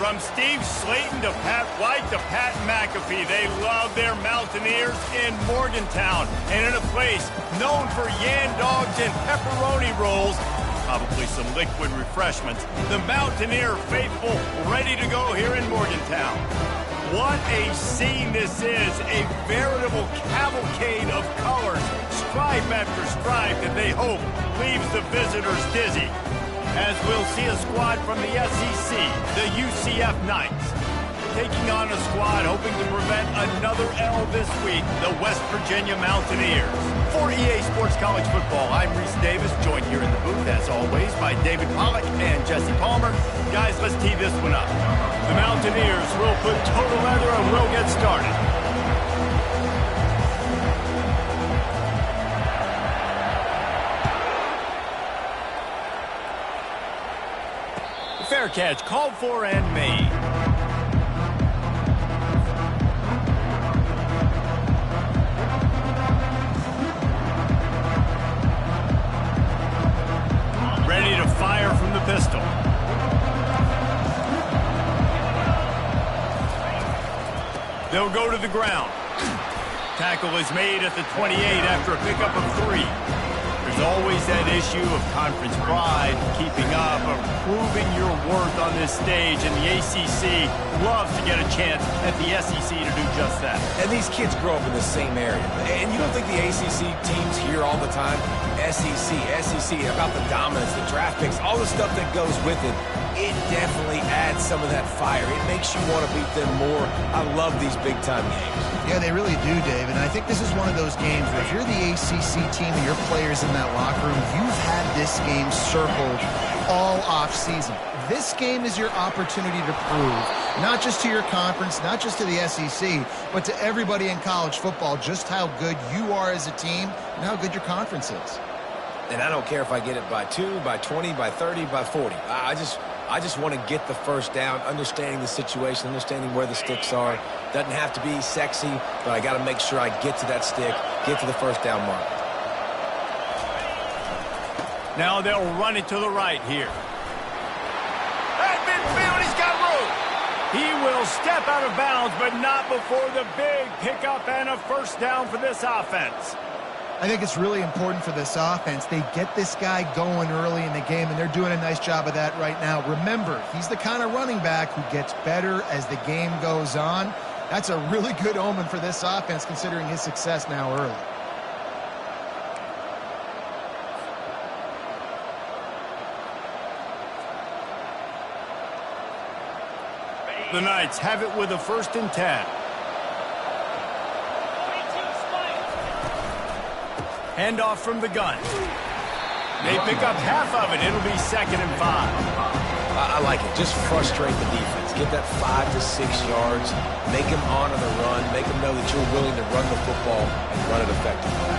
From Steve Slayton to Pat White to Pat McAfee, they love their Mountaineers in Morgantown. And in a place known for yan dogs and pepperoni rolls, probably some liquid refreshments, the Mountaineer faithful ready to go here in Morgantown. What a scene this is, a veritable cavalcade of colors, stripe after stripe that they hope leaves the visitors dizzy. As we'll see a squad from the SEC, the UCF Knights, taking on a squad hoping to prevent another L this week, the West Virginia Mountaineers. For EA Sports College Football, I'm Reese Davis, joined here in the booth, as always, by David Pollack and Jesse Palmer. Guys, let's tee this one up. The Mountaineers will put total leather and we'll get started. Fair catch, called for and made. Ready to fire from the pistol. They'll go to the ground. Tackle is made at the 28 after a pickup of 3. There's always that issue of conference pride, keeping up, of proving your worth on this stage, and the ACC loves to get a chance at the SEC to do just that. And these kids grow up in the same area. And you don't think the ACC teams hear all the time, SEC, about the dominance, the draft picks, all the stuff that goes with it. It definitely adds some of that fire. It makes you want to beat them more. I love these big-time games. Yeah, they really do, Dave. And I think this is one of those games where if you're the ACC team and your players in that locker room, you've had this game circled all off-season. This game is your opportunity to prove, not just to your conference, not just to the SEC, but to everybody in college football, just how good you are as a team and how good your conference is. And I don't care if I get it by 2, by 20, by 30, by 40. I just want to get the first down, understanding the situation, understanding where the sticks are. Doesn't have to be sexy, but I got to make sure I get to that stick, get to the first down mark. Now they'll run it to the right here. At midfield, he's got room. He will step out of bounds, but not before the big pickup and a first down for this offense. I think it's really important for this offense. They get this guy going early in the game, and they're doing a nice job of that right now. Remember, he's the kind of running back who gets better as the game goes on. That's a really good omen for this offense, considering his success now early. The Knights have it with a 1st and 10. Handoff from the gun. They pick up half of it. It'll be 2nd and 5. I like it. Just frustrate the defense. Get that 5 to 6 yards. Make them honor the run. Make them know that you're willing to run the football and run it effectively.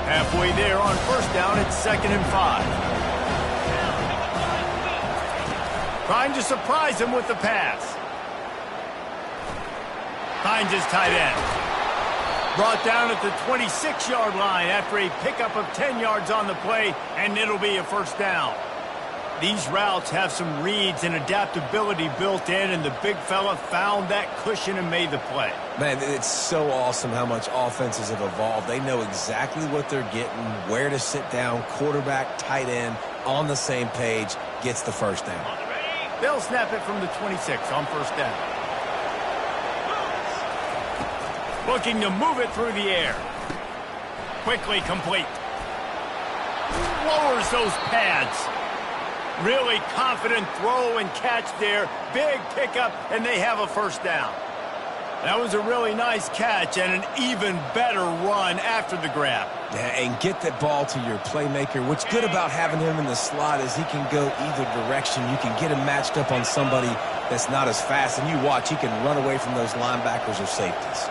Halfway there on 1st down, it's 2nd and 5. Trying to surprise him with the pass. Finds his tight end. Brought down at the 26-yard line after a pickup of 10 yards on the play, and it'll be a 1st down. These routes have some reads and adaptability built in, and the big fella found that cushion and made the play. Man, it's so awesome how much offenses have evolved. They know exactly what they're getting, where to sit down, quarterback, tight end, on the same page, gets the 1st down. They'll snap it from the 26 on 1st down. Looking to move it through the air. Quickly complete. Lowers those pads. Really confident throw and catch there. Big pickup, and they have a 1st down. That was a really nice catch and an even better run after the grab. Yeah, and get that ball to your playmaker. What's good about having him in the slot is he can go either direction. You can get him matched up on somebody that's not as fast, and you watch, he can run away from those linebackers or safeties.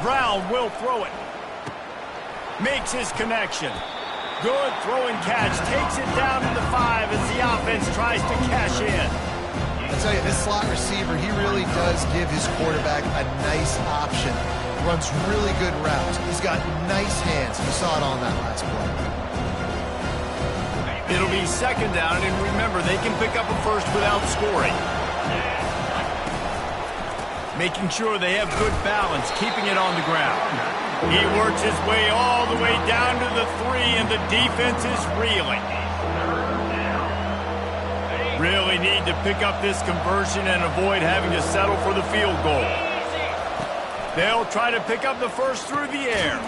Brown will throw it. Makes his connection. Good throw and catch. Takes it down to the 5 as the offense tries to cash in. I tell you, this slot receiver, he really does give his quarterback a nice option. runs really good routes. He's got nice hands. You saw it on that last play. It'll be second down, and remember, they can pick up a first without scoring. Making sure they have good balance, keeping it on the ground. He works his way all the way down to the 3, and the defense is reeling. Really need to pick up this conversion and avoid having to settle for the field goal. They'll try to pick up the first through the air.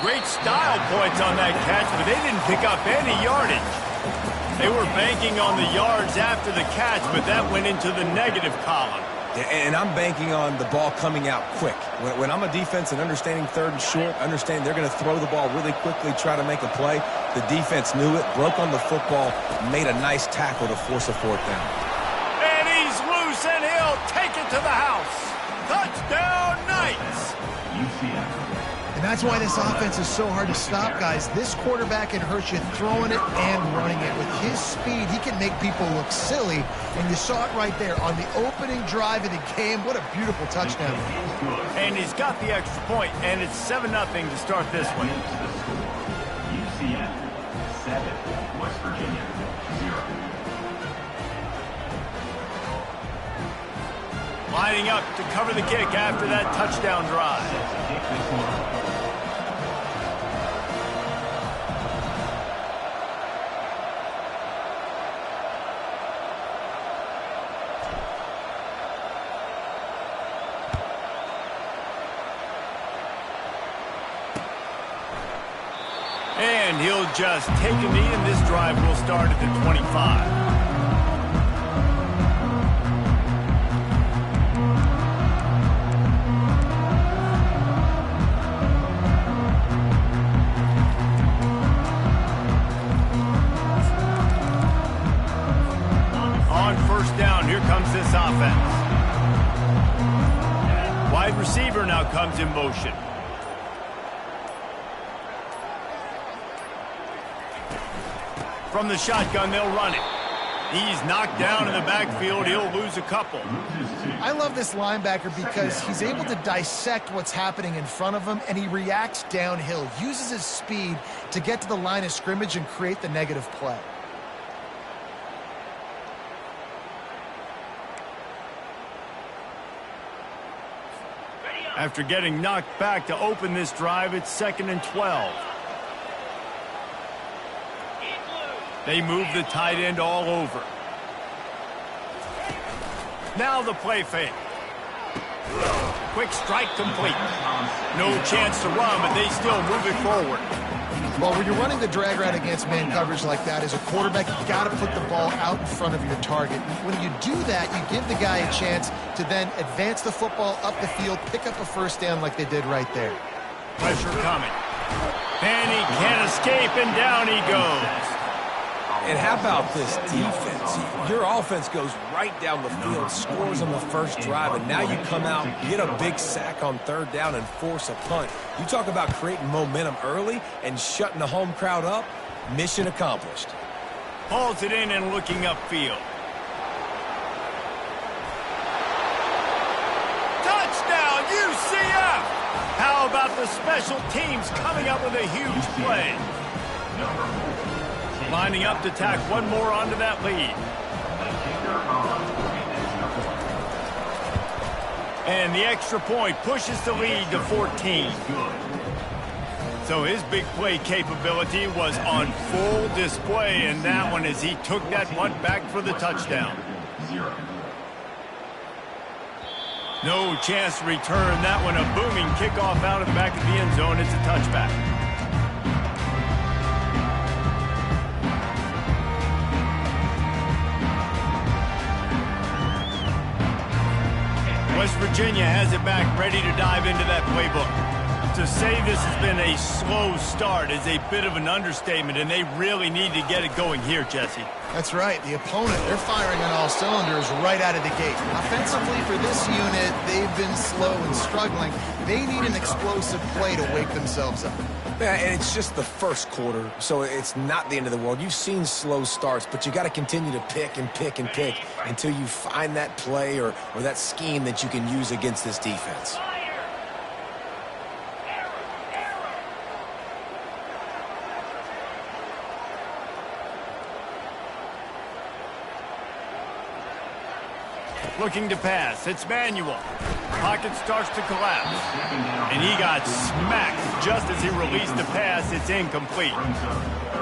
Great style points on that catch, but they didn't pick up any yardage. They were banking on the yards after the catch, but that went into the negative column. And I'm banking on the ball coming out quick. When I'm a defense and understanding third and short, understanding they're going to throw the ball really quickly, try to make a play, the defense knew it, broke on the football, made a nice tackle to force a fourth down. And he's loose, and he'll take it to the house. Touchdown, Knights! And that's why this offense is so hard to stop, guys. This quarterback can hurt you throwing it and running it. With his speed, he can make people look silly. And you saw it right there on the opening drive of the game. What a beautiful touchdown. And he's got the extra point, and it's 7-0 to start this one. UCF 7, West Virginia 0. Lining up to cover the kick after that touchdown drive. And he'll just take a knee, and this drive will start at the 25. On first down, here comes this offense. Wide receiver now comes in motion. From the shotgun, they'll run it. He's knocked down in the backfield. He'll lose a couple. I love this linebacker because he's able to dissect what's happening in front of him, and he reacts downhill, uses his speed to get to the line of scrimmage and create the negative play. After getting knocked back to open this drive, it's 2nd and 12. They move the tight end all over. Now the play fake. Quick strike complete. No chance to run, but they still move it forward. Well, when you're running the drag route against man coverage like that, as a quarterback, you've got to put the ball out in front of your target. When you do that, you give the guy a chance to then advance the football up the field, pick up a first down like they did right there. Pressure coming. And he can't escape, and down he goes. And how about this defense? Your offense goes right down the field, scores on the first drive, and now you come out, get a big sack on third down, and force a punt. You talk about creating momentum early and shutting the home crowd up. Mission accomplished. Hauls it in and looking upfield. Touchdown, UCF! How about the special teams coming up with a huge play? Lining up to tack one more onto that lead. And the extra point pushes the lead to 14. So his big play capability was on full display in that one as he took that punt back for the touchdown. No chance to return that one. A booming kickoff out of the back of the end zone. It's a touchback. West Virginia has it back, ready to dive into that playbook. To say this has been a slow start is a bit of an understatement, and they really need to get it going here, Jesse. That's right. The opponent, they're firing on all cylinders right out of the gate. Offensively, for this unit, they've been slow and struggling. They need an explosive play to wake themselves up. Yeah, and it's just the first quarter, so it's not the end of the world. You've seen slow starts, but you got to continue to pick and pick and pick until you find that play or that scheme that you can use against this defense. Looking to pass. It's Manuel. Pocket starts to collapse. And he got smacked just as he released the pass. It's incomplete.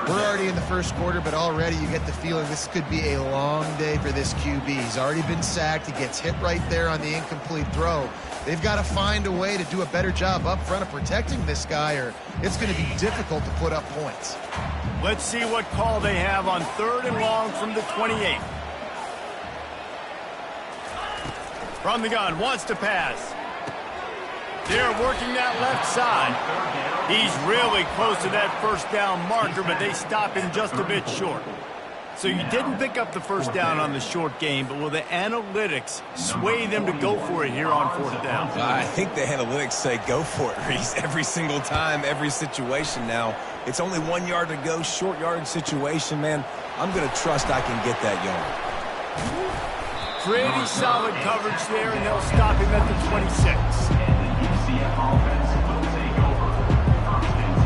We're already in the first quarter, but already you get the feeling this could be a long day for this QB. He's already been sacked. He gets hit right there on the incomplete throw. They've got to find a way to do a better job up front of protecting this guy, or it's going to be difficult to put up points. Let's see what call they have on 3rd and long from the 28. From the gun, wants to pass. They're working that left side. He's really close to that first down marker, but they stop him just a bit short. So you didn't pick up the first down on the short game, but will the analytics sway them to go for it here on 4th down? I think the analytics say go for it, Reese, every single time, every situation now. It's only 1 yard to go, short yardage situation, man. I'm going to trust I can get that yard. Pretty solid coverage there, and they'll stop him at the 26. And the UCF offense will take over. 1st and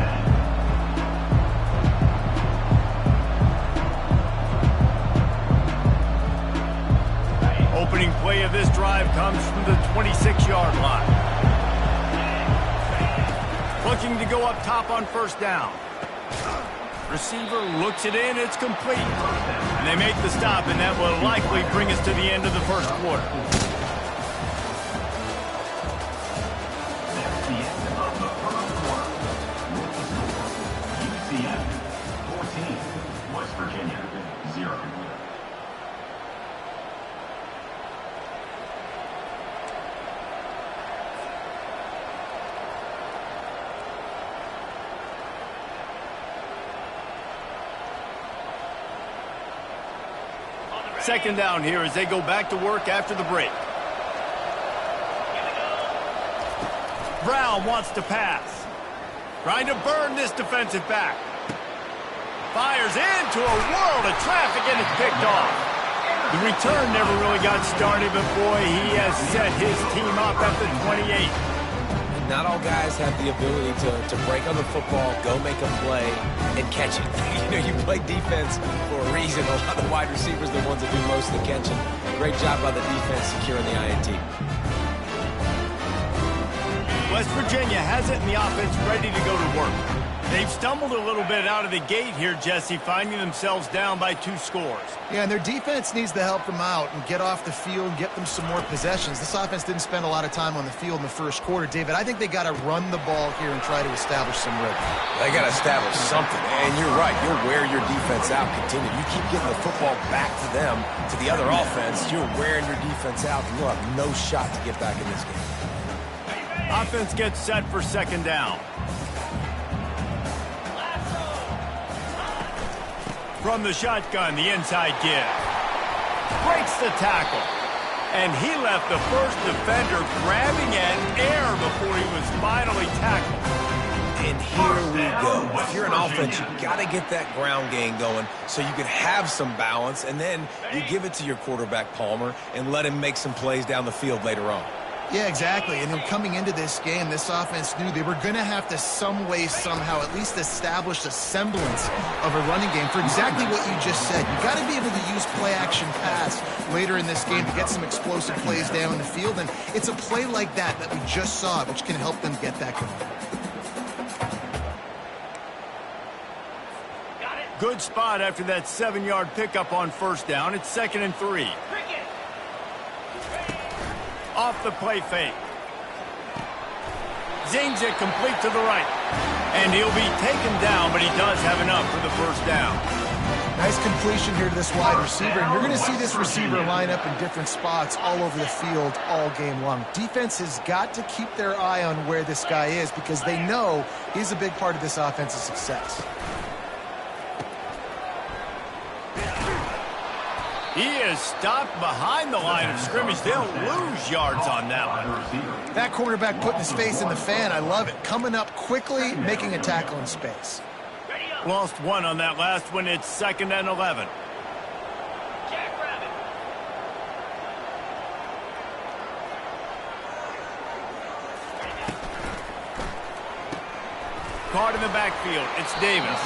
10. Opening play of this drive comes from the 26-yard line. Looking to go up top on 1st down. Receiver looks it in, it's complete. And they make the stop, and that will likely bring us to the end of the first quarter. That's the end of the first quarter. With the score, UCF 14, West Virginia 0. Second down here as they go back to work after the break. Brown wants to pass. Trying to burn this defensive back. Fires into a world of traffic and it's picked off. The return never really got started, but boy, he has set his team up at the 28. Not all guys have the ability to break on the football, go make a play, and catch it. You know, you play defense for a reason. A lot of the wide receivers are the ones that do most of the catching. Great job by the defense securing the INT. West Virginia has it in the offense ready to go to work. They've stumbled a little bit out of the gate here, Jesse, finding themselves down by 2 scores. Yeah, and their defense needs to help them out and get off the field and get them some more possessions. This offense didn't spend a lot of time on the field in the first quarter. David, I think they got to run the ball here and try to establish some rhythm. They got to establish something. And you're right. You'll wear your defense out. Continue. You keep getting the football back to them, to the other offense. You're wearing your defense out, and you'll have no shot to get back in this game. Offense gets set for 2nd down. From the shotgun, the inside give. Breaks the tackle. And he left the first defender grabbing at air before he was finally tackled. And here we go. If you're an offense, you got to get that ground game going so you can have some balance, and then you give it to your quarterback, Palmer, and let him make some plays down the field later on. Yeah, exactly. And then coming into this game, this offense knew they were going to have to some way, somehow, at least establish a semblance of a running game for exactly what you just said. You got to be able to use play-action pass later in this game to get some explosive plays down the field. And it's a play like that we just saw, which can help them get that going. Good spot after that 7-yard pickup on 1st down. It's 2nd and 3. Off the play fake. Zings it complete to the right. And he'll be taken down, but he does have enough for the 1st down. Nice completion here to this wide receiver. And you're going to see this receiver line up in different spots all over the field all game long. Defense has got to keep their eye on where this guy is because they know he's a big part of this offense's success. He is stopped behind the line of scrimmage. They'll lose yards on that one. That quarterback putting his face in the fan, I love it. Coming up quickly, making a tackle in space. Lost 1 on that last one. It's 2nd and 11. Caught in the backfield. It's Davis.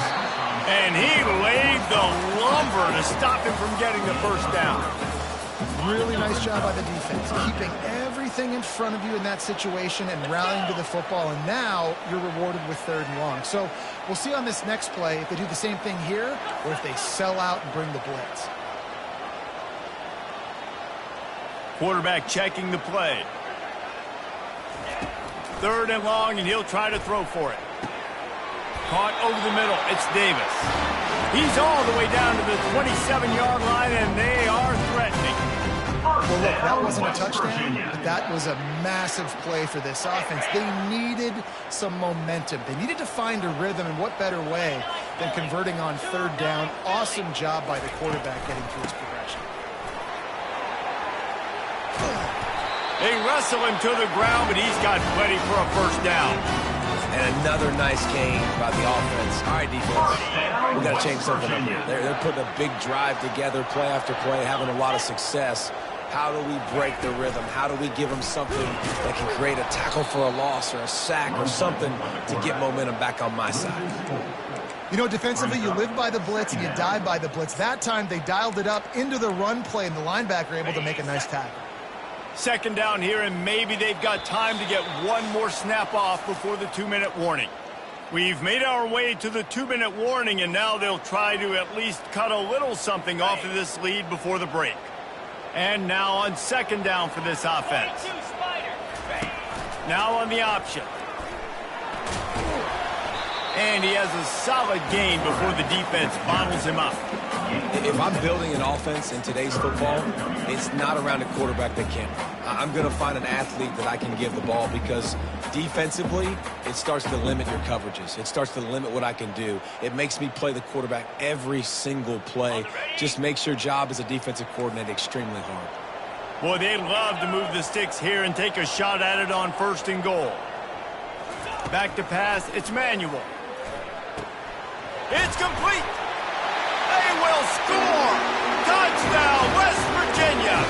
And he laid the lumber to stop him from getting the 1st down. Really nice job by the defense, keeping everything in front of you in that situation and rallying to the football, and now you're rewarded with 3rd and long. So we'll see on this next play if they do the same thing here or if they sell out and bring the blitz. Quarterback checking the play. 3rd and long, and he'll try to throw for it. Caught over the middle. It's Davis. He's all the way down to the 27-yard line, and they are threatening. Well, look, that wasn't a touchdown, but that was a massive play for this offense. They needed some momentum. They needed to find a rhythm, and what better way than converting on 3rd down. Awesome job by the quarterback getting through his progression. They wrestle him to the ground, but he's got plenty for a 1st down. And another nice game by the offense. All right, defense, we got to change something up here. They're putting a big drive together, play after play, having a lot of success. How do we break the rhythm? How do we give them something that can create a tackle for a loss or a sack or something to get momentum back on my side? You know, defensively, you live by the blitz and you die by the blitz. That time, they dialed it up into the run play, and the linebacker able to make a nice tackle. 2nd down here, and maybe they've got time to get one more snap off before the 2-minute warning. We've made our way to the 2-minute warning, and now they'll try to at least cut a little something off of this lead before the break. And now on 2nd down for this offense. Now on the option. And he has a solid gain before the defense bottles him up. If I'm building an offense in today's football, it's not around a quarterback that can. I'm going to find an athlete that I can give the ball, because defensively, it starts to limit your coverages. It starts to limit what I can do. It makes me play the quarterback every single play. Just makes your job as a defensive coordinator extremely hard. Boy, they'd love to move the sticks here and take a shot at it on 1st and goal. Back to pass, it's Manuel. It's complete. They will score. Touchdown, West Virginia.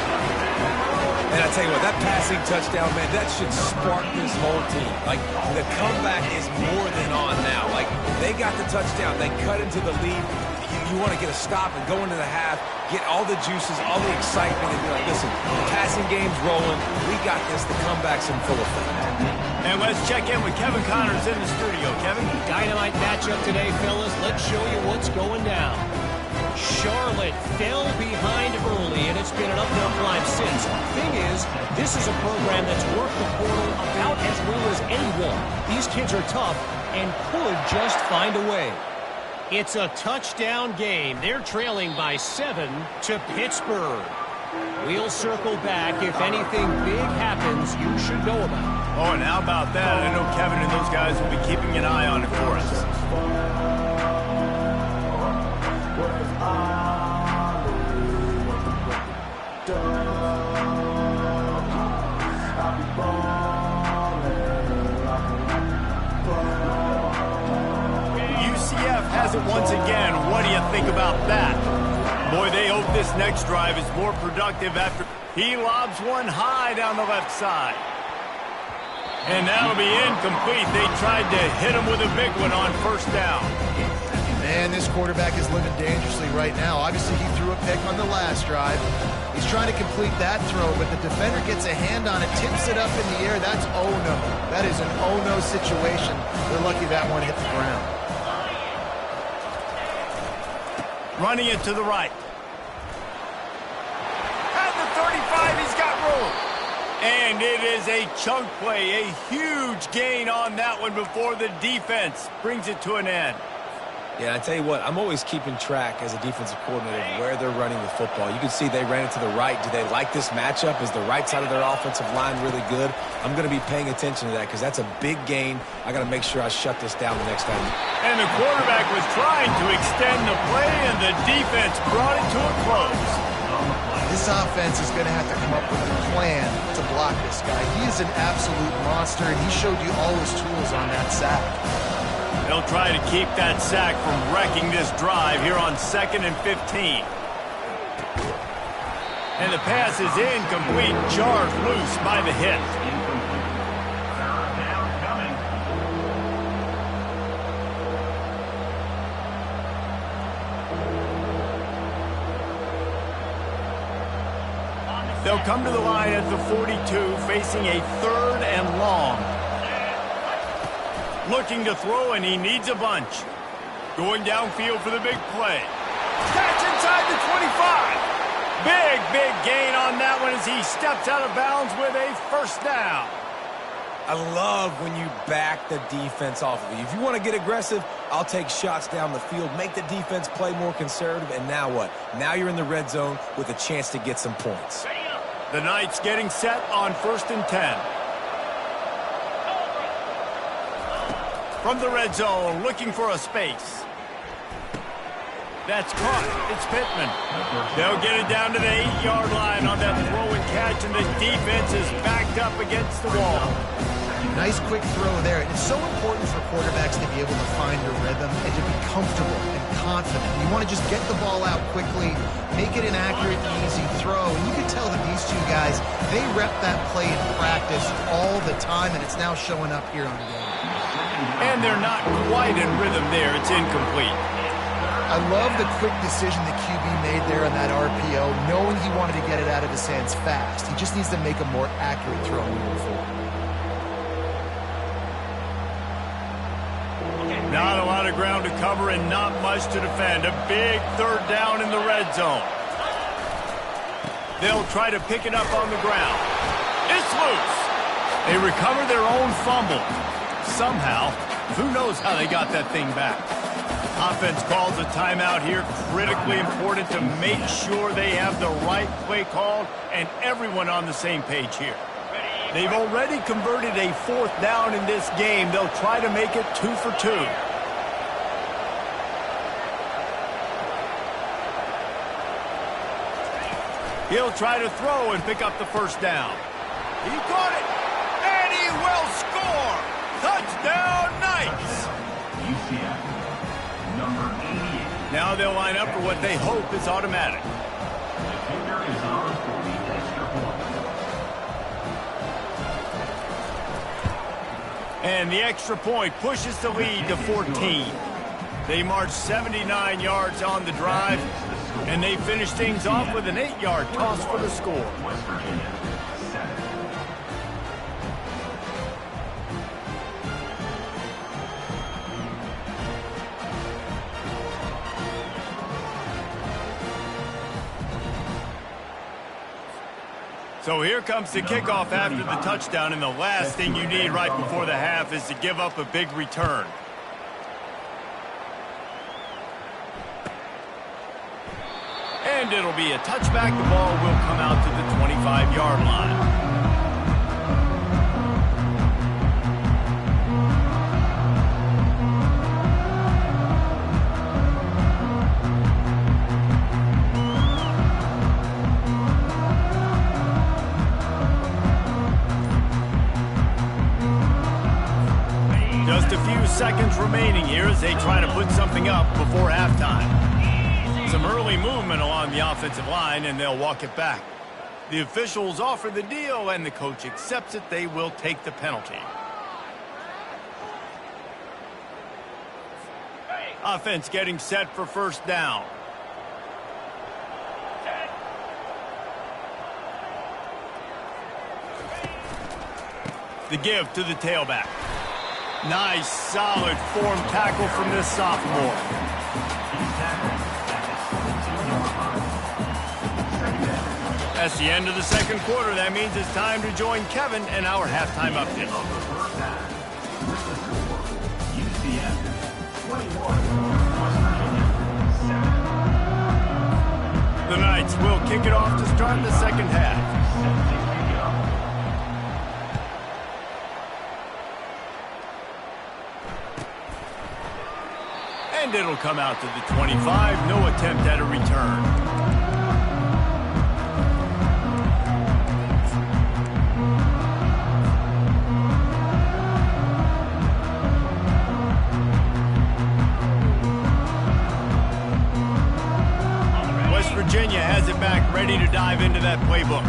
And I tell you what, that passing touchdown, man, that should spark this whole team. Like, the comeback is more than on now. Like, they got the touchdown. They cut into the lead. You want to get a stop and go into the half, get all the juices, all the excitement, and be like, listen, the passing game's rolling. We got this. The comeback's in full effect. And let's check in with Kevin Connors in the studio. Kevin? Dynamite matchup today, fellas. Let's show you what's going down. Charlotte fell behind early, and it's been an uphill climb since. Thing is, this is a program that's worked the portal about as well as anyone. These kids are tough and could just find a way. It's a touchdown game. They're trailing by 7 to Pittsburgh. We'll circle back. If anything big happens, you should know about it. Oh, and how about that? I know Kevin and those guys will be keeping an eye on it for us. UCF has it once again. What do you think about that? Boy, they hope this next drive is more productive after he lobs one high down the left side. And that'll be incomplete. They tried to hit him with a big one on 1st down. Man, this quarterback is living dangerously right now. Obviously, he threw a pick on the last drive. He's trying to complete that throw, but the defender gets a hand on it, tips it up in the air. That's oh-no. That is an oh-no situation. They're lucky that one hit the ground. Running it to the right. At the 35, he's got room. And it is a chunk play, a huge gain on that one before the defense brings it to an end. Yeah, I tell you what, I'm always keeping track as a defensive coordinator of where they're running the football. You can see they ran it to the right. Do they like this matchup? Is the right side of their offensive line really good? I'm going to be paying attention to that because that's a big gain. I got to make sure I shut this down the next time. And the quarterback was trying to extend the play, and the defense brought it to a close. This offense is going to have to come up with a plan to block this guy. He is an absolute monster, and he showed you all his tools on that sack. They'll try to keep that sack from wrecking this drive here on 2nd and 15. And the pass is incomplete, jarred loose by the hit. They'll come to the line at the 42, facing a 3rd and long. Looking to throw, and he needs a bunch. Going downfield for the big play. Catch inside the 25. Big gain on that one as he steps out of bounds with a first down. I love when you back the defense off of you. If you want to get aggressive, I'll take shots down the field, make the defense play more conservative, and now what? Now you're in the red zone with a chance to get some points. The Knights getting set on 1st and 10. From the red zone, looking for a space. That's caught. It's Pittman. They'll get it down to the 8-yard line on that throw and catch, and the defense is backed up against the wall. Nice quick throw there. It's so important for quarterbacks to be able to find a rhythm and to be comfortable and confident. You want to just get the ball out quickly, make it an accurate, easy throw. And you can tell that these two guys, they rep that play in practice all the time, and it's now showing up here on the game. And they're not quite in rhythm there. It's incomplete. I love the quick decision the QB made there on that RPO, knowing he wanted to get it out of his hands fast. He just needs to make a more accurate throw moving forward. Not a lot of ground to cover and not much to defend. A big 3rd down in the red zone. They'll try to pick it up on the ground. It's loose. They recover their own fumble. Somehow, who knows how they got that thing back. Offense calls a timeout here. Critically important to make sure they have the right play called and everyone on the same page here. They've already converted a 4th down in this game. They'll try to make it 2 for 2. He'll try to throw and pick up the first down. He caught it, and he will score. Touchdown, Knights. UCF, number 88. Now they'll line up for what they hope is automatic. The kicker is on for the extra point. And the extra point pushes the lead to 14. They march 79 yards on the drive, and they finish things off with an 8-yard toss for the score. West Virginia, 7. So here comes the kickoff after the touchdown, and the last thing you need right before the half is to give up a big return. And it'll be a touchback. The ball will come out to the 25-yard line. Just a few seconds remaining here as they try to put something up before halftime. Some early movement along the offensive line, and they'll walk it back. The officials offer the deal, and the coach accepts it. They will take the penalty. Offense getting set for first down. The give to the tailback. Nice, solid form tackle from this sophomore. That's the end of the second quarter. That means it's time to join Kevin and our halftime update. UCF, 21. West Virginia, 7. The Knights will kick it off to start the second half. And it'll come out to the 25. No attempt at a return. West Virginia has it back, ready to dive into that playbook.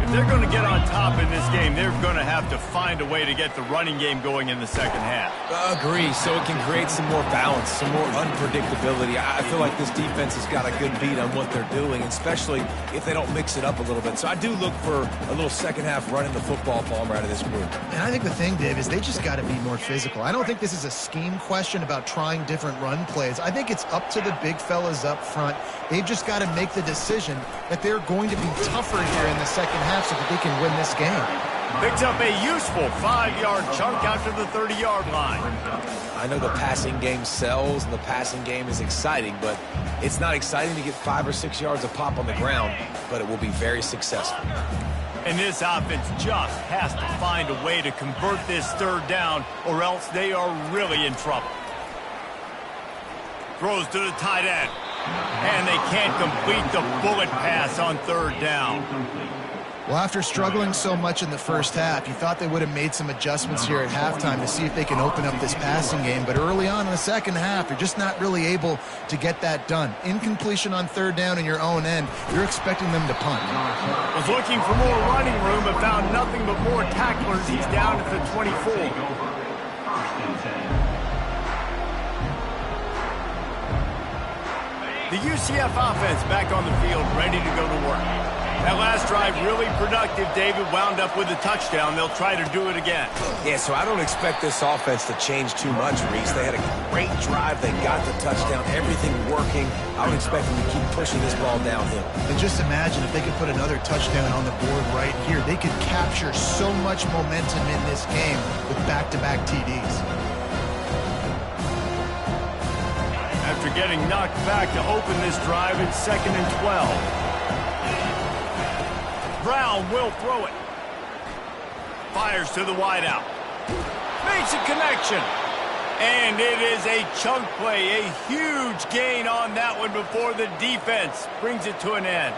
If they're going to get on top in this game, they're going to have to find a way to get the running game going in the second half. Agree, so it can create some more balance, some more unpredictability. I feel like this defense has got a good beat on what they're doing, especially if they don't mix it up a little bit. So I do look for a little second half running the football Palmer out of this group. And I think the thing, Dave, is they just got to be more physical. I don't think this is a scheme question about trying different run plays. I think it's up to the big fellas up front. They've just got to make the decision that they're going to be tougher here in the second half so that they can win this game. Picks up a useful 5-yard chunk after the 30-yard line. I know the passing game sells and the passing game is exciting, but it's not exciting to get 5 or 6 yards of pop on the ground, but it will be very successful. And this offense just has to find a way to convert this third down, or else they are really in trouble. Throws to the tight end. And they can't complete the bullet pass on third down. Well, after struggling so much in the first half, you thought they would have made some adjustments here at halftime to see if they can open up this passing game. But early on in the second half, they're just not really able to get that done. Incompletion on third down in your own end, you're expecting them to punt. Was looking for more running room, but found nothing but more tacklers. He's down at the 24. The UCF offense back on the field, ready to go to work. That last drive really productive. David wound up with a touchdown. They'll try to do it again. Yeah, so I don't expect this offense to change too much, Reese. They had a great drive. They got the touchdown. Everything working. I would expect them to keep pushing this ball downhill. And just imagine if they could put another touchdown on the board right here. They could capture so much momentum in this game with back-to-back TDs. After getting knocked back to open this drive, it's 2nd and 12. Brown will throw it. Fires to the wideout. Makes a connection. And it is a chunk play, a huge gain on that one before the defense brings it to an end.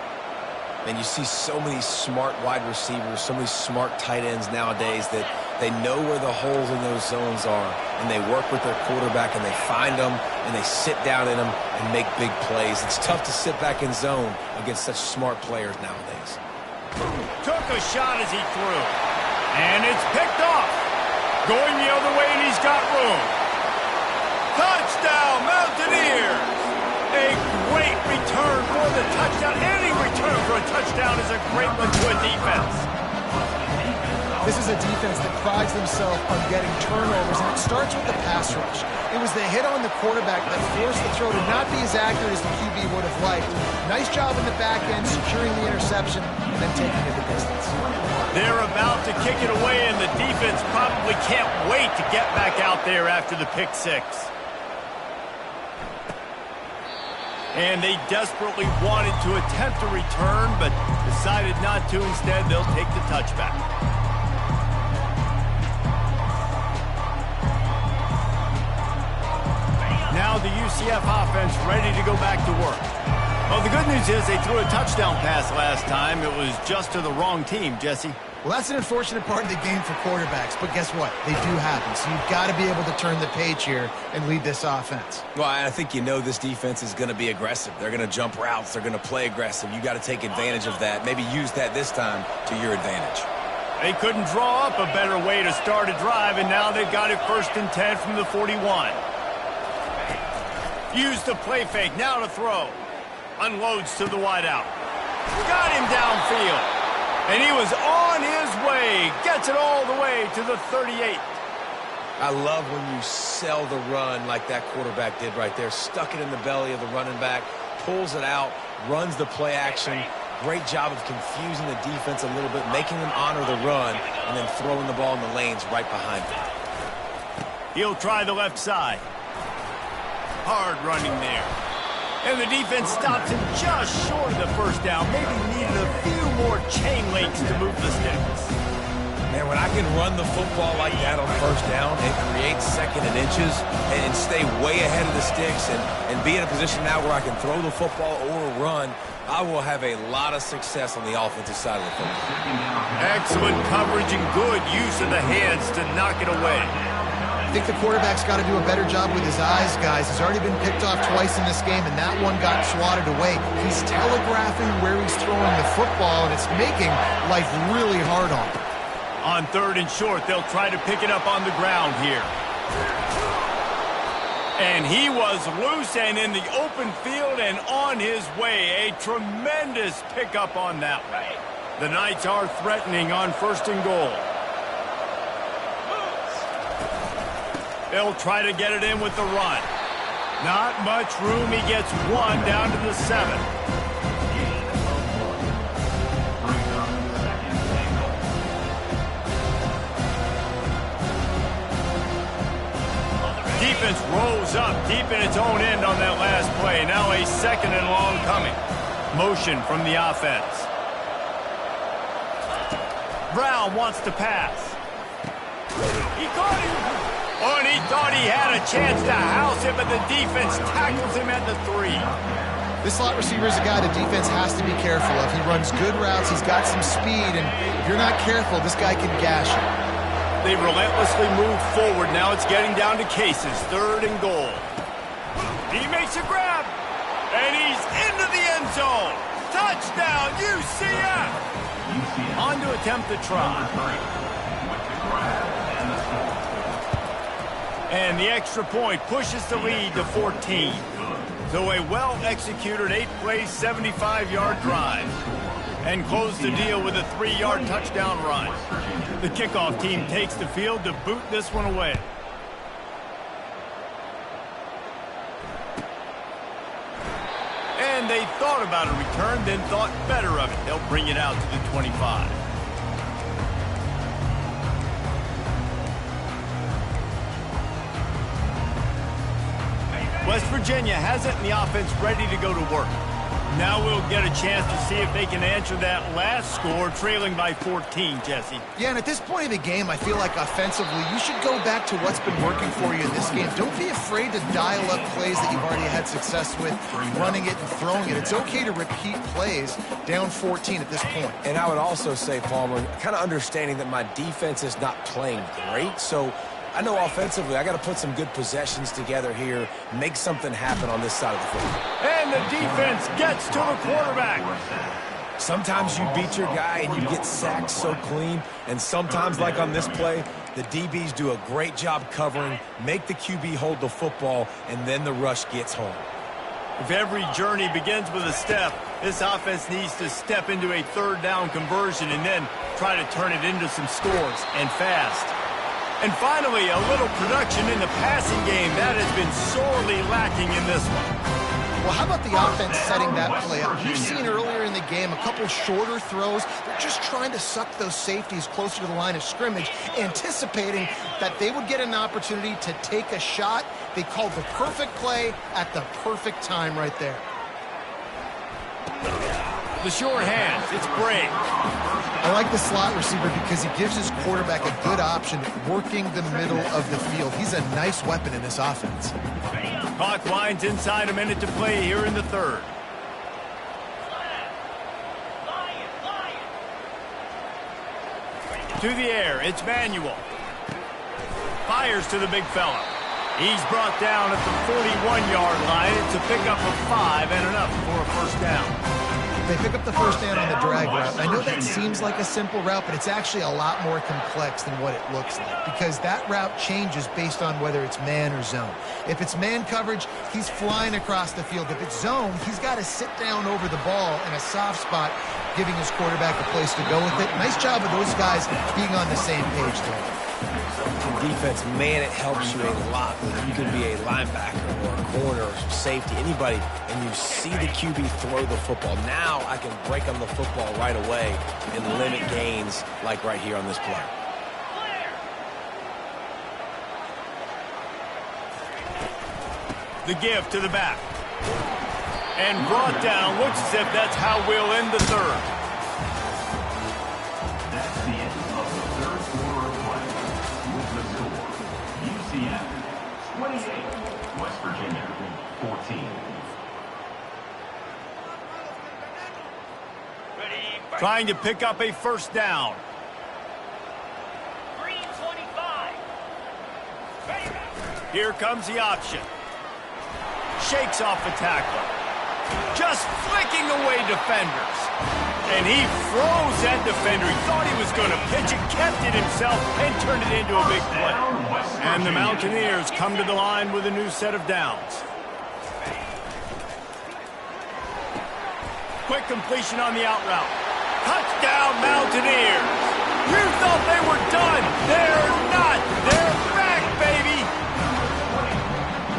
And you see so many smart wide receivers, so many smart tight ends nowadays that they know where the holes in those zones are, and they work with their quarterback, and they find them, and they sit down in them and make big plays. It's tough to sit back in zone against such smart players nowadays. Took a shot as he threw. And it's picked off. Going the other way, and he's got room. Touchdown, Mountaineers! A great return for the touchdown. Any return for a touchdown is a great one to a defense. This is a defense that prides themselves on getting turnovers, and it starts with the pass rush. It was the hit on the quarterback that forced the throw to not be as accurate as the QB would have liked. Nice job in the back end, securing the interception, and then taking it the distance. They're about to kick it away, and the defense probably can't wait to get back out there after the pick six. And they desperately wanted to attempt a return, but decided not to. Instead, they'll take the touchback. Now the UCF offense ready to go back to work. Well, the good news is they threw a touchdown pass last time. It was just to the wrong team, Jesse. Well, that's an unfortunate part of the game for quarterbacks, but guess what? They do happen, so you've got to be able to turn the page here and lead this offense. Well, I think you know this defense is going to be aggressive. They're going to jump routes. They're going to play aggressive. You got to take advantage of that. Maybe use that this time to your advantage. They couldn't draw up a better way to start a drive, and now they've got it 1st and 10 from the 41. Use the play fake, now to throw. Unloads to the wideout. Got him downfield. And he was on his way. Gets it all the way to the 38. I love when you sell the run like that quarterback did right there. Stuck it in the belly of the running back, pulls it out, runs the play action. Great job of confusing the defense a little bit, making them honor the run, and then throwing the ball in the lanes right behind him. He'll try the left side. Hard running there. And the defense stops him just short of the first down. Maybe needed a few more chain links to move the sticks. Man, when I can run the football like that on first down and create 2nd and inches and stay way ahead of the sticks and be in a position now where I can throw the football or run, I will have a lot of success on the offensive side of the football. Excellent coverage and good use of the hands to knock it away. I think the quarterback's got to do a better job with his eyes, guys. He's already been picked off twice in this game, and that one got swatted away. He's telegraphing where he's throwing the football, and it's making life really hard on him. On 3rd and short, they'll try to pick it up on the ground here. And he was loose and in the open field and on his way. A tremendous pickup on that one. The Knights are threatening on 1st and goal. They'll try to get it in with the run. Not much room. He gets 1 down to the 7. Defense rolls up deep in its own end on that last play. Now a 2nd and long coming. Motion from the offense. Brown wants to pass. He caught him. Oh, and he thought he had a chance to house him, but the defense tackles him at the 3. This slot receiver is a guy the defense has to be careful of. He runs good routes. He's got some speed, and if you're not careful, this guy can gash you. They relentlessly move forward. Now it's getting down to cases. 3rd and goal. He makes a grab, and he's into the end zone. Touchdown, UCF! On to attempt the try. And the extra point pushes the lead to 14. So a well-executed 8-play, 75-yard drive. And close the deal with a 3-yard touchdown run. The kickoff team takes the field to boot this one away. And they thought about a return, then thought better of it. They'll bring it out to the 25. West Virginia has it, and the offense ready to go to work. Now we'll get a chance to see if they can answer that last score, trailing by 14, Jesse. Yeah, and at this point in the game, I feel like offensively, you should go back to what's been working for you in this game. Don't be afraid to dial up plays that you've already had success with, running it and throwing it. It's okay to repeat plays down 14 at this point. And I would also say, Palmer, kind of understanding that my defense is not playing great, so I know offensively I got to put some good possessions together here, make something happen on this side of the football. And the defense gets to the quarterback. Sometimes you beat your guy and you get sacked so clean, and sometimes, like on this play, the DBs do a great job covering, make the QB hold the football, and then the rush gets home. If every journey begins with a step, this offense needs to step into a 3rd down conversion and then try to turn it into some scores, and fast. And finally, a little production in the passing game. That has been sorely lacking in this one. Well, how about the offense setting that play up? You've seen earlier in the game a couple shorter throws. They're just trying to suck those safeties closer to the line of scrimmage, anticipating that they would get an opportunity to take a shot. They called the perfect play at the perfect time right there. The short hands, it's Brave. I like the slot receiver because he gives his quarterback a good option working the middle of the field. He's a nice weapon in this offense. Clock winds inside a minute to play here in the 3rd. To the air, it's Manuel. Fires to the big fella. He's brought down at the 41-yard line. It's a pickup of 5 and enough for a 1st down. They pick up the 1st down on the drag route. I know that seems like a simple route, but it's actually a lot more complex than what it looks like because that route changes based on whether it's man or zone. If it's man coverage, he's flying across the field. If it's zone, he's got to sit down over the ball in a soft spot, giving his quarterback a place to go with it. Nice job of those guys being on the same page there. Defense, man, it helps you a lot when you can be a linebacker or a corner or some safety, anybody, and you see the QB throw the football. Now I can break on the football right away and limit gains like right here on this play. The give to the back. And brought down. Looks as if that's how we'll end the 3rd. That's the end of the 3rd quarter of play. With the score, UCF 28, West Virginia 14. Trying to pick up a 1st down. Here comes the option. Shakes off the tackler. Just flicking away defenders. And he froze that defender. He thought he was going to pitch it, kept it himself, and turned it into a big play. And the Mountaineers come to the line with a new set of downs. Quick completion on the out route. Touchdown, Mountaineers. You thought they were done. They're not. They're back, baby.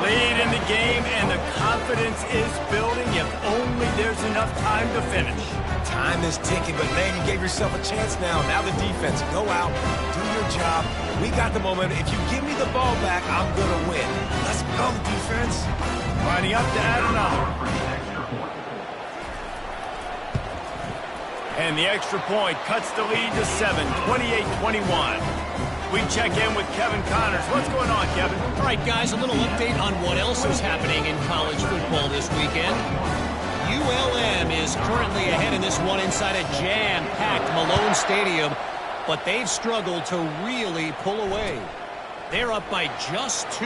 Lead in the game, and the confidence is building if only there's enough time to finish. Time is ticking, but man, you gave yourself a chance now. Now the defense, go out, do your job. We got the momentum. If you give me the ball back, I'm going to win. Let's go, defense. Lining up to add another. And the extra point cuts the lead to 7, 28-21. We check in with Kevin Connors. What's going on, Kevin? All right, guys, a little update on what else is happening in college football this weekend. ULM is currently ahead in this one inside a jam-packed Malone Stadium, but they've struggled to really pull away. They're up by just 2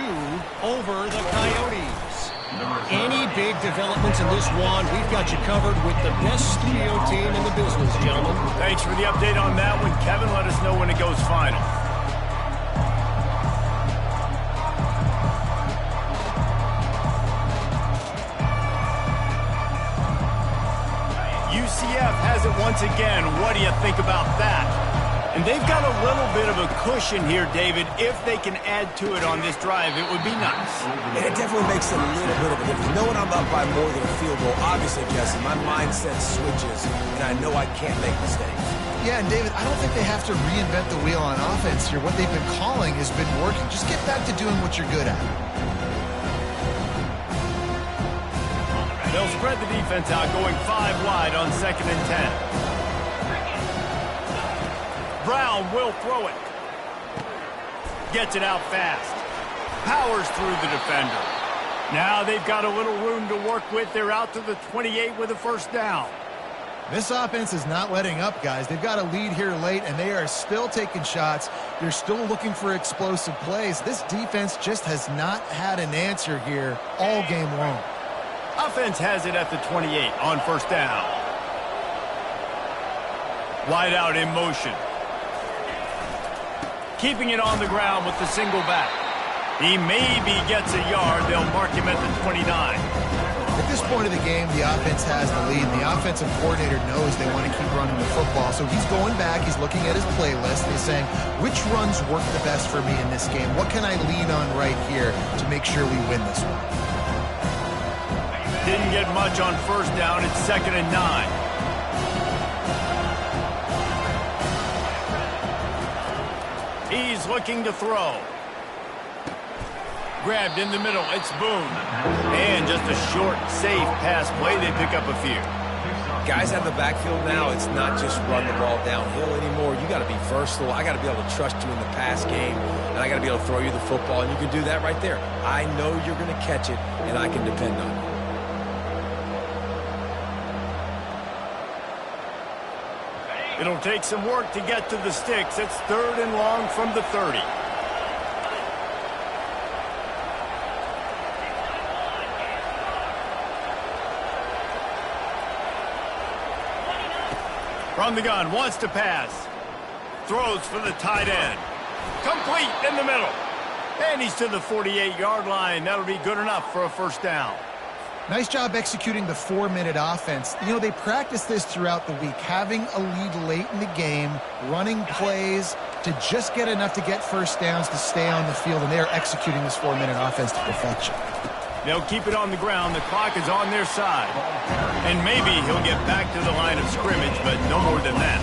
over the Coyotes. Any big developments in this one, we've got you covered with the best studio team in the business, gentlemen. Thanks for the update on that one, Kevin. Let us know when it goes final. UCF has it once again. What do you think about that? And they've got a little bit of a cushion here, David. If they can add to it on this drive, it would be nice. And it definitely makes a little bit of a difference. Knowing I'm up by more than a field goal, obviously, Jesse, my mindset switches, and I know I can't make mistakes. Yeah, and David, I don't think they have to reinvent the wheel on offense here. What they've been calling has been working. Just get back to doing what you're good at. They'll spread the defense out, going 5 wide on 2nd and 10. Brown will throw it. Gets it out fast. Powers through the defender. Now they've got a little room to work with. They're out to the 28 with a first down. This offense is not letting up, guys. They've got a lead here late, and they are still taking shots. They're still looking for explosive plays. This defense just has not had an answer here all game long. Offense has it at the 28 on first down. Wide out in motion. Keeping it on the ground with the single back. He maybe gets a yard. They'll mark him at the 29. At this point of the game, the offense has the lead, and the offensive coordinator knows they want to keep running the football. So he's going back, he's looking at his playlist, and he's saying, which runs work the best for me in this game? What can I lean on right here to make sure we win this one? Didn't get much on first down. It's 2nd and 9. He's looking to throw. Grabbed in the middle. It's Boone. And just a short, safe pass play. They pick up a few. Guys out of the backfield now, it's not just run the ball downhill anymore. You got to be versatile. I got to be able to trust you in the pass game, and I got to be able to throw you the football, and you can do that right there. I know you're going to catch it, and I can depend on it. It'll take some work to get to the sticks. It's 3rd and long from the 30. From the gun, wants to pass. Throws for the tight end. Complete in the middle. And he's to the 48-yard line. That'll be good enough for a first down. Nice job executing the 4-minute offense. You know, they practice this throughout the week, having a lead late in the game, running plays to just get enough to get first downs to stay on the field, and they are executing this 4-minute offense to perfection. They'll keep it on the ground. The clock is on their side. And maybe he'll get back to the line of scrimmage, but no more than that.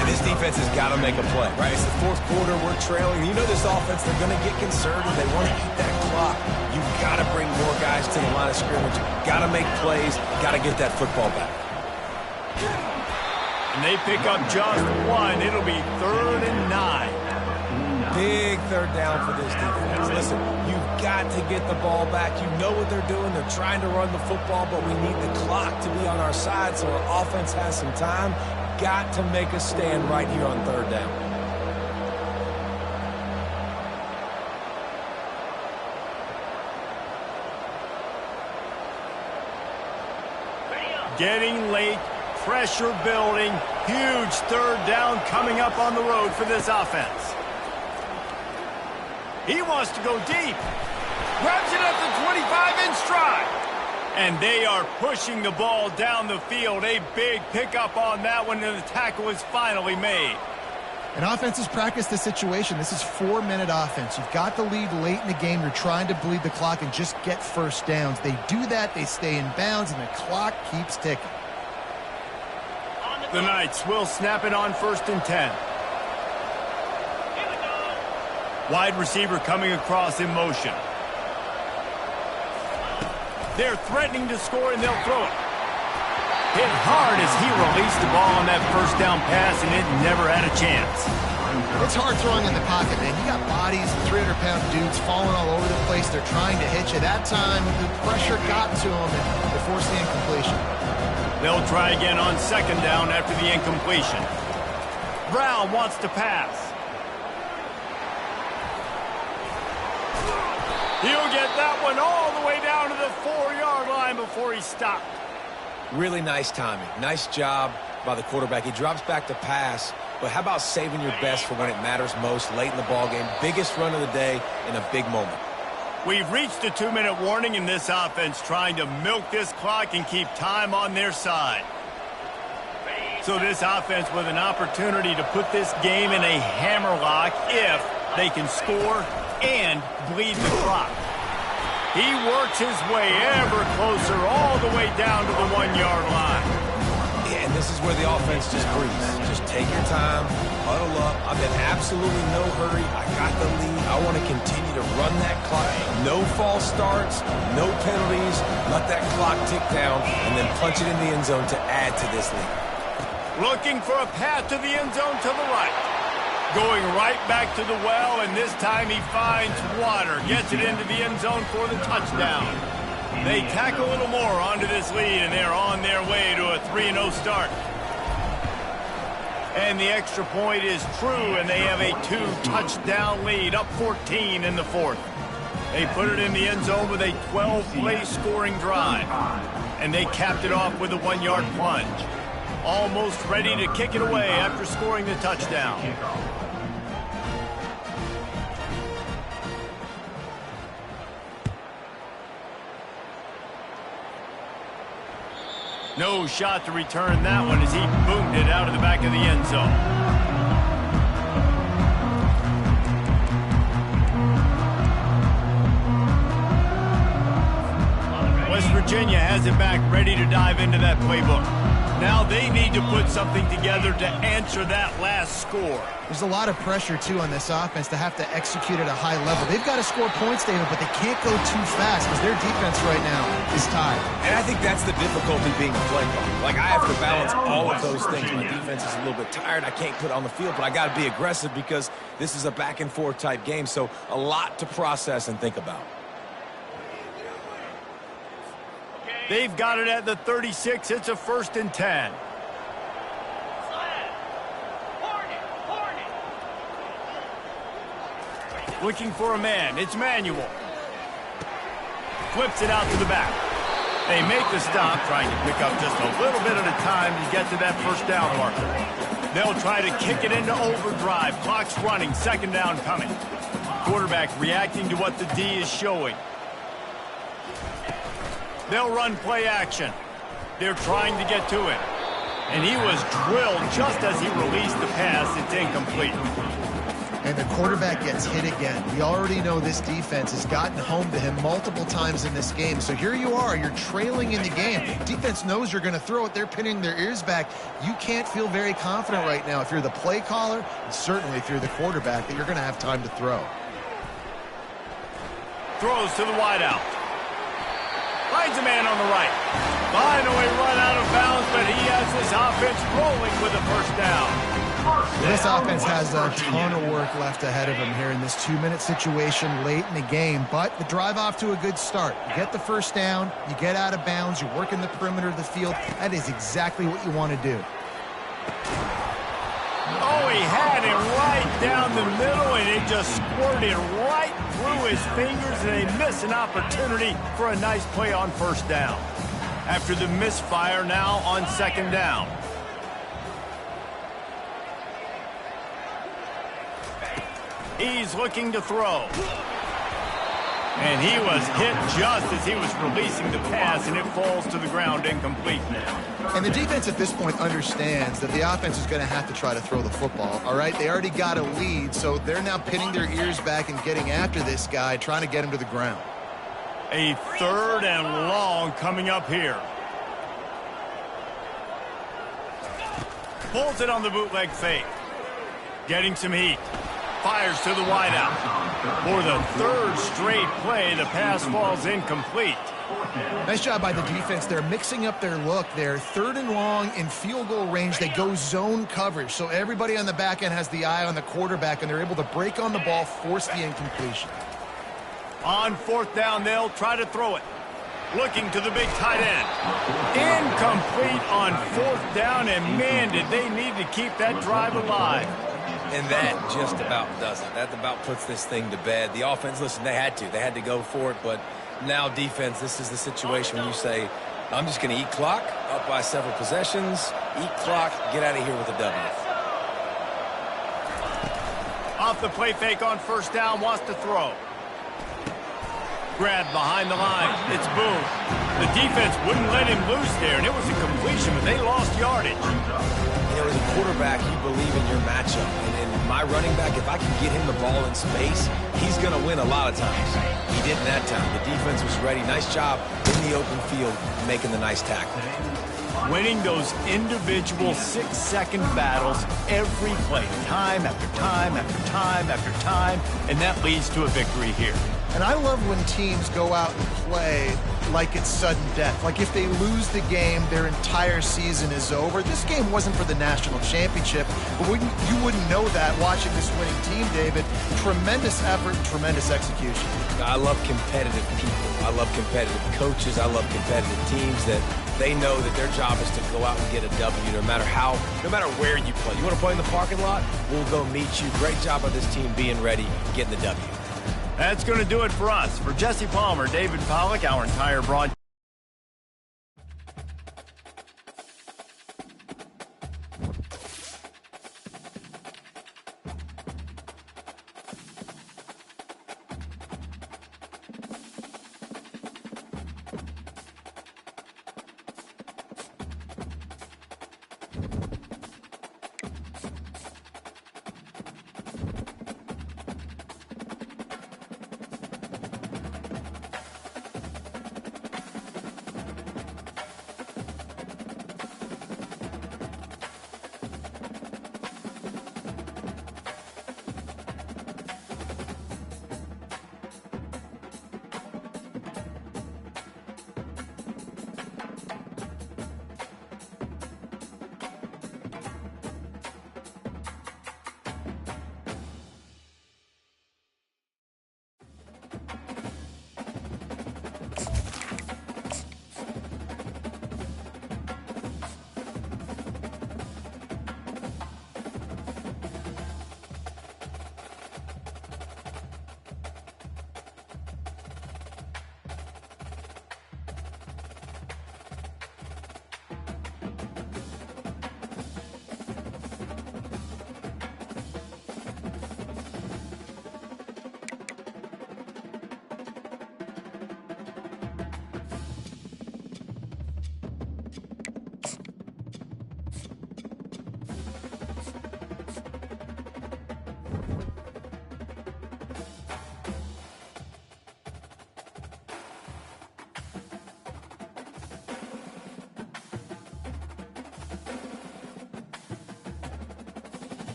And this defense has got to make a play, right? It's the 4th quarter. We're trailing. You know this offense, they're going to get conservative. They want to eat that clock. You've got to bring more guys to the line of scrimmage. Got to make plays. Got to get that football back. And they pick up just 1. It'll be 3rd and 9. Big 3rd down for this defense. Listen, you've got to get the ball back. You know what they're doing. They're trying to run the football, but we need the clock to be on our side so our offense has some time. Got to make a stand right here on 3rd down. getting late, pressure building, huge third down coming up on the road for this offense. He wants to go deep. Grabs it at the 25 in stride. And they are pushing the ball down the field. A big pickup on that one, and the tackle is finally made. And offenses practice the situation. This is 4-minute offense. You've got the lead late in the game. You're trying to bleed the clock and just get first downs. They do that, they stay in bounds, and the clock keeps ticking. The Knights will snap it on 1st and 10. Wide receiver coming across in motion. They're threatening to score, and they'll throw it. Hit hard as he released the ball on that first down pass, and it never had a chance. It's hard throwing in the pocket, man. You got bodies, 300-pound dudes falling all over the place. They're trying to hit you. That time, the pressure got to them, and they forced the incompletion. They'll try again on 2nd down after the incompletion. Brown wants to pass. He'll get that one all the way down to the 4-yard line before he stopped. Really nice timing. Nice job by the quarterback. He drops back to pass, but how about saving your best for when it matters most late in the ballgame? Biggest run of the day in a big moment. We've reached a 2-minute warning in this offense, trying to milk this clock and keep time on their side. So this offense with an opportunity to put this game in a hammerlock if they can score and bleed the clock. He works his way ever closer all the way down to the 1-yard line. Yeah, and this is where the offense just breathes. Just take your time, huddle up. I'm in absolutely no hurry. I got the lead. I want to continue to run that clock. No false starts, no penalties. Let that clock tick down and then punch it in the end zone to add to this lead. Looking for a path to the end zone to the right. Going right back to the well, and this time he finds water. Gets it into the end zone for the touchdown. They tack a little more onto this lead, and they're on their way to a 3-0 start. And the extra point is true, and they have a 2-touchdown lead, up 14 in the 4th. They put it in the end zone with a 12-play scoring drive. And they capped it off with a 1-yard plunge. Almost ready to kick it away after scoring the touchdown. No shot to return that one as he boomed it out of the back of the end zone. West Virginia has it back, ready to dive into that playbook. Now they need to put something together to answer that last score. There's a lot of pressure, too, on this offense to have to execute at a high level. They've got to score points, David, but they can't go too fast because their defense right now is tied. And I think that's the difficulty being a play caller. Like, I have to balance all of those things. My defense is a little bit tired. I can't put it on the field, but I got to be aggressive because this is a back-and-forth type game, so a lot to process and think about. They've got it at the 36. It's a 1st and 10. Looking for a man. It's Manuel. Flips it out to the back. They make the stop, trying to pick up just a little bit at a time to get to that first down marker. They'll try to kick it into overdrive. Clock's running. 2nd down coming. Quarterback reacting to what the D is showing. They'll run play action. They're trying to get to it. And he was drilled just as he released the pass. It's incomplete. And the quarterback gets hit again. We already know this defense has gotten home to him multiple times in this game. So here you are. You're trailing in the game. Defense knows you're going to throw it. They're pinning their ears back. You can't feel very confident right now if you're the play caller, and certainly if you're the quarterback, that you're going to have time to throw. Throws to the wideout. Finds a man on the right. Finally run out of bounds, but he has this offense rolling with a 1st down. This offense has a ton of work left ahead of them here in this 2-minute situation late in the game, but the drive off to a good start. You get the 1st down, you get out of bounds, you're working the perimeter of the field. That is exactly what you want to do. Oh, he had it right down the middle, and it just squirted right through his fingers, and they miss an opportunity for a nice play on 1st down. after the misfire now on 2nd down. He's looking to throw. And he was hit just as he was releasing the pass, and it falls to the ground incomplete. And the defense at this point understands that the offense is going to have to try to throw the football, all right? They already got a lead, so they're now pinning their ears back and getting after this guy, trying to get him to the ground. A 3rd and long coming up here. Pulls it on the bootleg fake. Getting some heat. Fires to the wideout. For the 3rd straight play, the pass falls incomplete. Nice job by the defense. They're mixing up their look. They're 3rd and long in field goal range. They go zone coverage. So everybody on the back end has the eye on the quarterback, and they're able to break on the ball, force the incompletion. On 4th down, they'll try to throw it. Looking to the big tight end. Incomplete on 4th down, and man, did they need to keep that drive alive. And that just about does it. That about puts this thing to bed. The offense, listen, they had to go for it, but now defense, this is the situation when you say, I'm just going to eat clock, up by several possessions, eat clock, get out of here with a W. Off the play fake on 1st down, wants to throw. Grabbed behind the line. It's Boone. The defense wouldn't let him loose there, and it was a completion, but they lost yardage. You know, as a quarterback, you believe in your matchup. And my running back, if I can get him the ball in space, he's going to win a lot of times. He didn't that time. The defense was ready. Nice job in the open field, making the nice tackle. Winning those individual 6-second battles every play, time after time after time after time, and that leads to a victory here. And I love when teams go out and play like it's sudden death. Like if they lose the game, their entire season is over. This game wasn't for the national championship, but you wouldn't know that watching this winning team, David. Tremendous effort and tremendous execution. I love competitive people. I love competitive coaches. I love competitive teams that they know that their job is to go out and get a W no matter where you play. You want to play in the parking lot? We'll go meet you. Great job by this team being ready, getting the W. That's going to do it for us. For Jesse Palmer, David Pollack, our entire broadcast.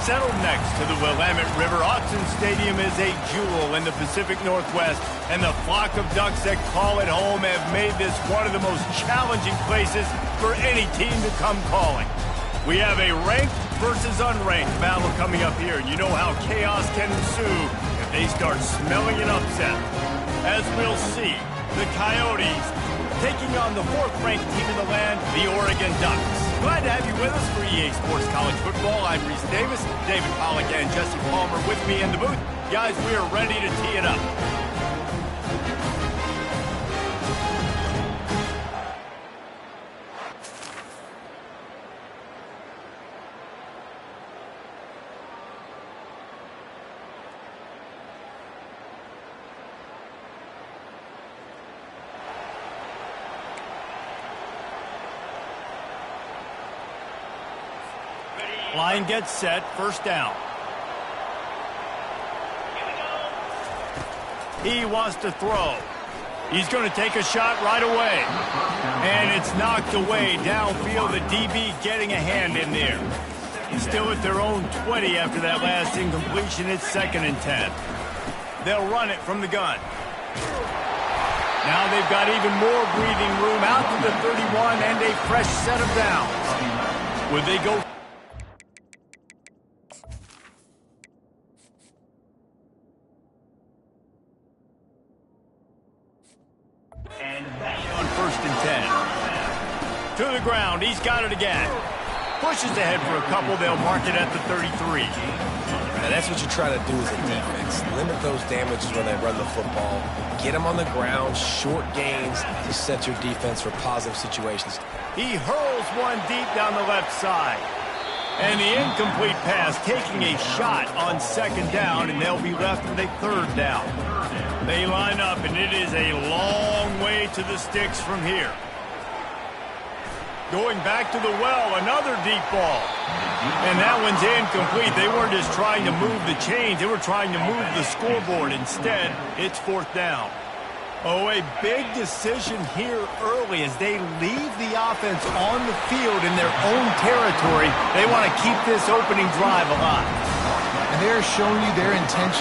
Settled next to the Willamette River, Autzen Stadium is a jewel in the Pacific Northwest, and the flock of ducks that call it home have made this one of the most challenging places for any team to come calling. We have a ranked versus unranked battle coming up here, and you know how chaos can ensue if they start smelling an upset. As we'll see, the Coyotes taking on the fourth-ranked team in the land, the Oregon Ducks. Glad to have you with us for EA Sports College Football. I'm Reese Davis, David Pollack and Jesse Palmer with me in the booth. Guys, we are ready to tee it up. Line gets set, first down. He wants to throw. He's going to take a shot right away. And it's knocked away downfield. The DB getting a hand in there. Still at their own 20 after that last incompletion. It's 2nd and 10. They'll run it from the gun. Now they've got even more breathing room out to the 31 and a fresh set of downs. Would they go? On 1st and 10. To the ground. He's got it again. Pushes ahead for a couple. They'll mark it at the 33. Now that's what you try to do as a defense. Limit those damages when they run the football. Get them on the ground. Short gains to set your defense for positive situations. He hurls one deep down the left side. And the incomplete pass taking a shot on 2nd down, and they'll be left with a 3rd down. They line up, and it is a long way to the sticks from here. Going back to the well, another deep ball. And that one's incomplete. They weren't just trying to move the chains. They were trying to move the scoreboard. Instead, it's 4th down. Oh, a big decision here early as they leave the offense on the field in their own territory. They want to keep this opening drive alive. And they're showing you their intention.